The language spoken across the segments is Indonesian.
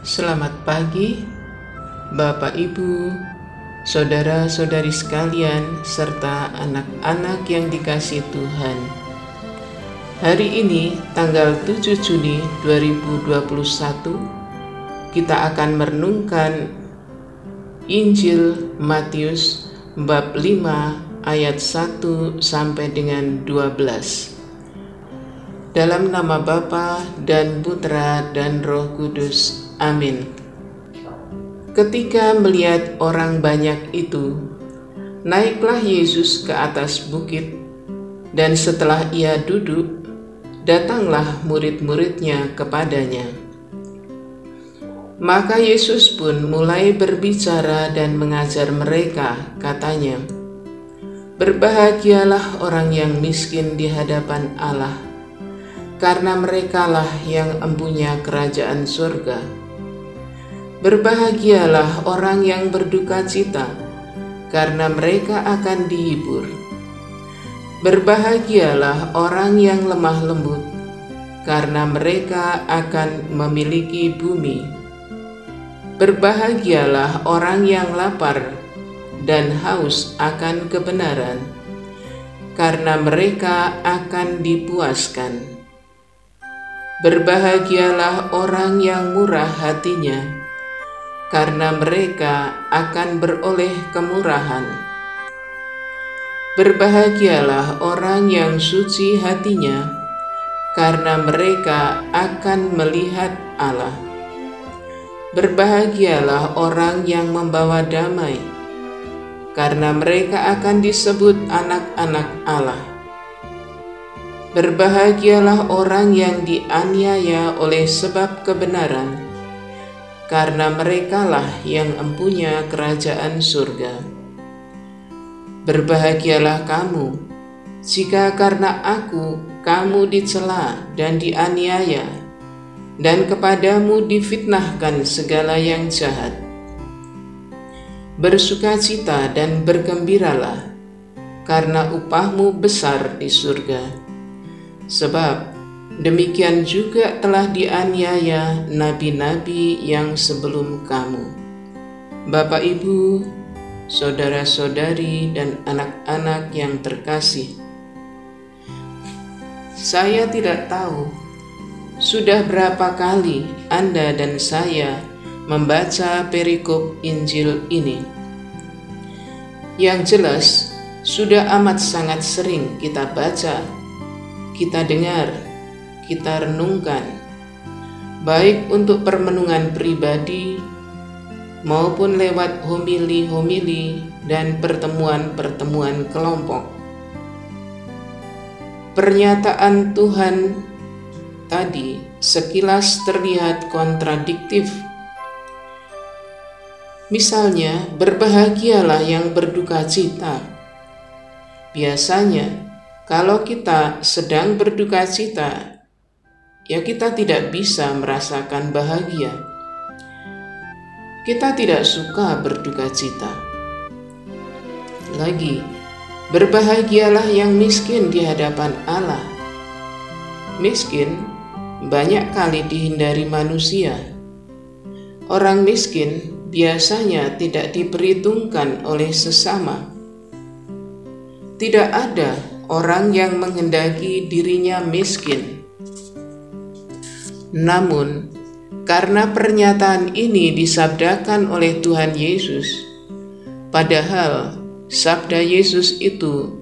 Selamat pagi, Bapak, Ibu, saudara-saudari sekalian, serta anak-anak yang dikasihi Tuhan. Hari ini, tanggal 7 Juni 2021, kita akan merenungkan Injil Matius bab 5 ayat 1 sampai dengan 12. Dalam nama Bapa dan Putra dan Roh Kudus. Amin. Ketika melihat orang banyak itu, naiklah Yesus ke atas bukit, dan setelah ia duduk, datanglah murid-muridnya kepadanya. Maka Yesus pun mulai berbicara dan mengajar mereka, katanya, "Berbahagialah orang yang miskin di hadapan Allah, karena merekalah yang empunya kerajaan surga. Berbahagialah orang yang berduka cita, karena mereka akan dihibur. Berbahagialah orang yang lemah lembut, karena mereka akan memiliki bumi. Berbahagialah orang yang lapar dan haus akan kebenaran, karena mereka akan dipuaskan. Berbahagialah orang yang murah hatinya, karena mereka akan beroleh kemurahan. Berbahagialah orang yang suci hatinya, karena mereka akan melihat Allah. Berbahagialah orang yang membawa damai, karena mereka akan disebut anak-anak Allah. Berbahagialah orang yang dianiaya oleh sebab kebenaran, karena merekalah yang empunya kerajaan surga. Berbahagialah kamu, jika karena aku kamu dicela dan dianiaya, dan kepadamu difitnahkan segala yang jahat. Bersukacita dan bergembiralah, karena upahmu besar di surga. Sebab demikian juga telah dianiaya nabi-nabi yang sebelum kamu." Bapak, Ibu, saudara-saudari, dan anak-anak yang terkasih, saya tidak tahu sudah berapa kali Anda dan saya membaca perikop Injil ini. Yang jelas, sudah amat sangat sering kita baca, kita dengar, kita renungkan, baik untuk permenungan pribadi maupun lewat homili-homili dan pertemuan-pertemuan kelompok. Pernyataan Tuhan tadi sekilas terlihat kontradiktif. Misalnya, berbahagialah yang berduka cita. Biasanya, kalau kita sedang berduka cita, ya kita tidak bisa merasakan bahagia. Kita tidak suka berduka cita. Lagi, berbahagialah yang miskin di hadapan Allah. Miskin banyak kali dihindari manusia. Orang miskin biasanya tidak diperhitungkan oleh sesama. Tidak ada orang yang menghendaki dirinya miskin. Namun, karena pernyataan ini disabdakan oleh Tuhan Yesus, padahal sabda Yesus itu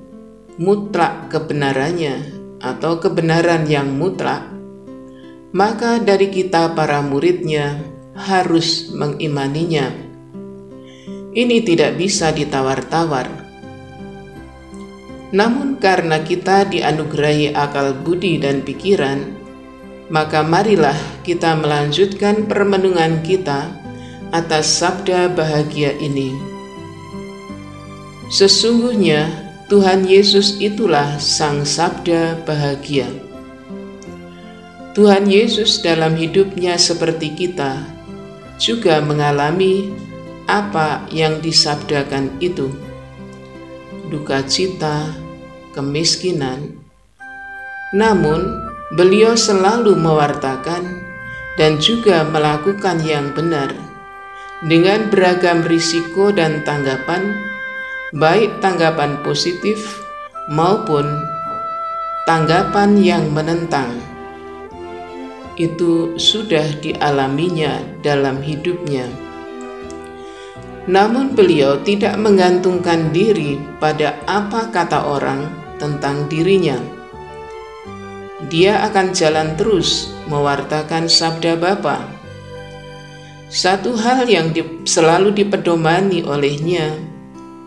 mutlak kebenarannya atau kebenaran yang mutlak, maka dari kita para muridnya harus mengimaninya. Ini tidak bisa ditawar-tawar. Namun karena kita dianugerahi akal budi dan pikiran, maka marilah kita melanjutkan permenungan kita atas sabda bahagia ini. Sesungguhnya Tuhan Yesus itulah sang sabda bahagia. Tuhan Yesus dalam hidupnya seperti kita juga mengalami apa yang disabdakan itu: duka cita, kemiskinan. Namun, beliau selalu mewartakan dan juga melakukan yang benar dengan beragam risiko dan tanggapan, baik tanggapan positif maupun tanggapan yang menentang. Itu sudah dialaminya dalam hidupnya. Namun beliau tidak menggantungkan diri pada apa kata orang tentang dirinya. Dia akan jalan terus mewartakan sabda Bapa. Satu hal yang selalu dipedomani olehnya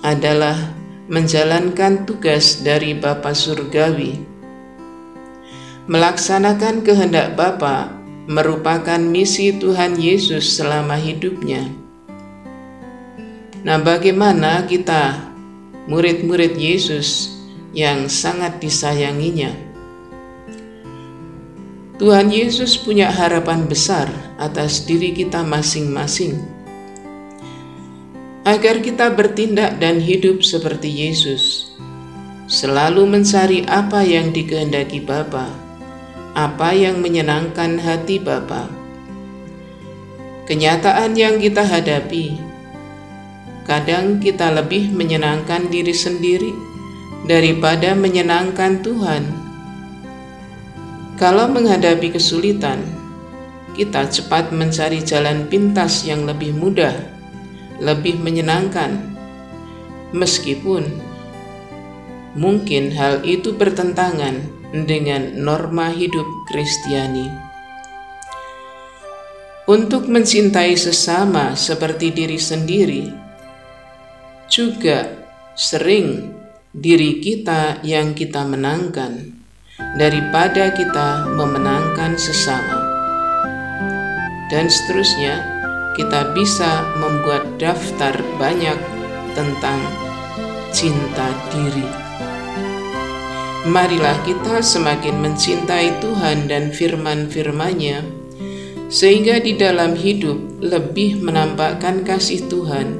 adalah menjalankan tugas dari Bapa Surgawi. Melaksanakan kehendak Bapa merupakan misi Tuhan Yesus selama hidupnya. Nah, bagaimana kita, murid-murid Yesus yang sangat disayanginya? Tuhan Yesus punya harapan besar atas diri kita masing-masing, agar kita bertindak dan hidup seperti Yesus, selalu mencari apa yang dikehendaki Bapa, apa yang menyenangkan hati Bapa. Kenyataan yang kita hadapi, kadang kita lebih menyenangkan diri sendiri daripada menyenangkan Tuhan. Kalau menghadapi kesulitan, kita cepat mencari jalan pintas yang lebih mudah, lebih menyenangkan, meskipun mungkin hal itu bertentangan dengan norma hidup Kristiani. Untuk mencintai sesama seperti diri sendiri, juga sering diri kita yang kita menangkan daripada kita memenangkan sesama. Dan seterusnya, kita bisa membuat daftar banyak tentang cinta diri. Marilah kita semakin mencintai Tuhan dan firman-firman-Nya, sehingga di dalam hidup lebih menampakkan kasih Tuhan,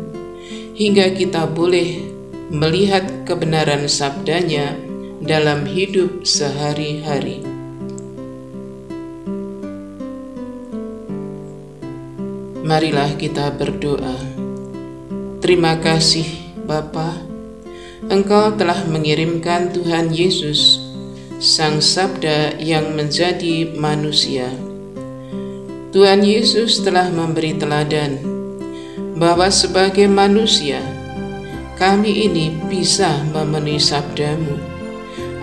hingga kita boleh melihat kebenaran sabdanya dalam hidup sehari-hari. Marilah kita berdoa. Terima kasih Bapa, Engkau telah mengirimkan Tuhan Yesus, Sang Sabda yang menjadi manusia. Tuhan Yesus telah memberi teladan bahwa sebagai manusia, kami ini bisa memenuhi sabda-Mu,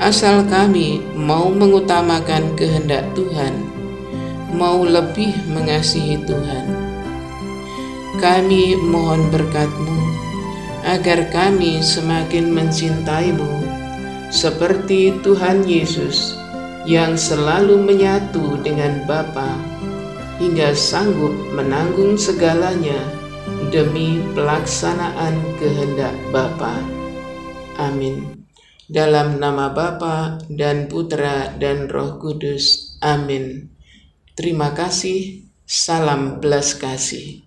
asal kami mau mengutamakan kehendak Tuhan, mau lebih mengasihi Tuhan. Kami mohon berkat-Mu, agar kami semakin mencintai-Mu seperti Tuhan Yesus yang selalu menyatu dengan Bapa hingga sanggup menanggung segalanya demi pelaksanaan kehendak Bapa. Amin. Dalam nama Bapa dan Putra dan Roh Kudus. Amin. Terima kasih. Salam belas kasih.